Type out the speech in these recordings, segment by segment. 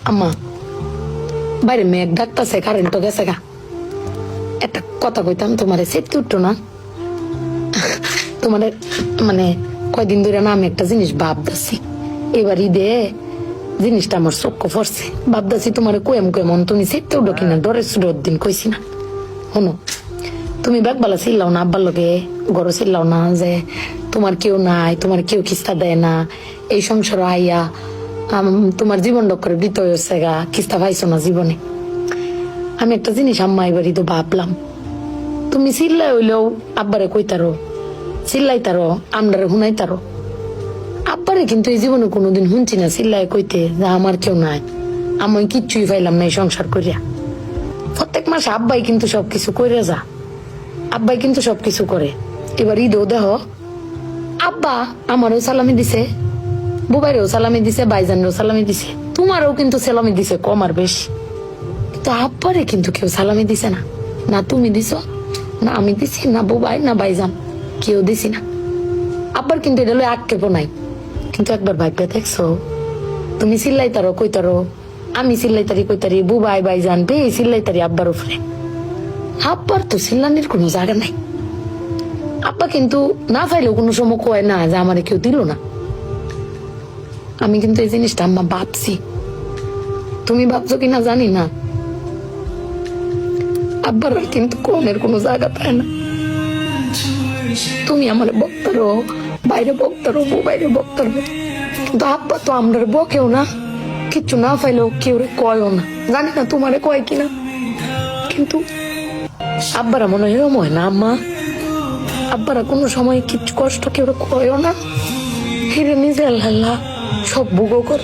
আম্মা বাইরে মেঘ ডাকতেছে, কারেন্ট তো গেছে গা। একটা কথা কইতাম, তোমার সেটতে উঠতো না? তোমার মানে কয়দিন ধরে না আমি একটা জিনিস ভাবতেছি, এবার ঈদে জিনিসটা আমার চোখ পড়ছে। ভাবতেছি তোমার কোয়েম কোয়েমন তুমি সেটতে উঠো কিনা, ডরের সুডোর দিন কইছি না। শোনো, তুমি ব্যাগবালা চিল্লাও না, আব্বার লোকে গড় চিল্লাও না যে তোমার কেউ নাই, তোমার কেউ কিস্তা দেয় না, এই সংসার আইয়া তোমার জীবন ডক্করে বৃত হয়েছে গা, কিস্তা পাইছো না জীবনে। আমি একটা জিনিস আম্মা এবারই তো ভাবলাম, তুমি চিল্লাই হইলেও আব্বারে কইতারো, চিল্লাইতারো, আমরারে শুনাইতারো। আব্বারে কিন্তু এই জীবনে কোনোদিন শুনছি না চিল্লাই কইতে যে আমার কেউ নাই, আমি কিচ্ছুই পাইলাম না এই সংসার করিয়া। প্রত্যেক মাসে আব্বাই কিন্তু সবকিছু করে যা, আব্বাই কিন্তু সবকিছু করে। এবার ঈদেও দেহ আব্বা আমারও সালামি দিছে, বুবাইরেও সালামি দিছে, ভাইজানেরও সালামি দিছে, তোমারও কিন্তু সালামি দিছে কম আর বেশি। তো আব্বারে কিন্তু কেউ সালামি দিছে না, না তুমি দিছ, না আমি দিছি, না বুবাই, না ভাইজান, কেউ দিছি না। আব্বার কিন্তু এটা লই আক্ষেপও নাই। কিন্তু একবার ভাইপা দেখছো, তুমি চিল্লাইতারো কইতারো, আমি চিল্লাইতারি কইতারি, বুবাই ভাইজান বে চিল্লাইতারি আব্বার উপরে। আব্বার তো চিল্লানির কোনো জায়গা নাই। আব্বা কিন্তু না পাইলেও কোনো সময় কয় না যে আমারে কেউ দিল না। আমি কিন্তু এই জিনিসটা আম্মা ভাবছি, তুমি ভাবছো কিনা জানি না। আব্বার কিন্তু কোনের কোনো জায়গা পায় না। তুমি আমার বক্তারো, বাইরে বক্তারো, বাইরে বক্তারো, কিন্তু আব্বা তো আমরা বকেও না, কিচ্ছু না পাইলেও কেউ কয়ও না। জানি না তোমারে কয় কিনা, কিন্তু আব্বারা মনে হয় এরম হয় না আম্মা? আব্বারা কোনো সময় কিচ্ছু কষ্ট কেউ কয়ও না, হিরে নিজে আল্লাহ সব ভোগও কর।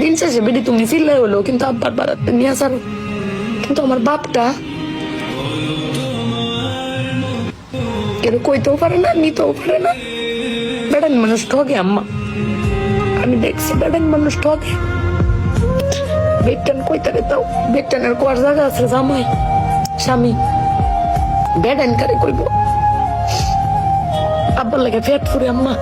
দিন শেষে বেডি তুমি চিল্লাই হলো কিন্তু আব্বার বাড়াতে নিয়ে আসারো। কিন্তু আমার বাপটা কেউ কইতেও পারে না, নিতেও পারে না। বেড়ান মানুষ ঠকে আম্মা, আমি দেখছি বেড়ান মানুষ ঠকে। বেটান কইতারে তাও, বেটানের কোয়ার জায়গা আছে জামাই স্বামী, বেড়ান কারে কইব। আব্বার লাগে ফেট ফুরে আম্মা।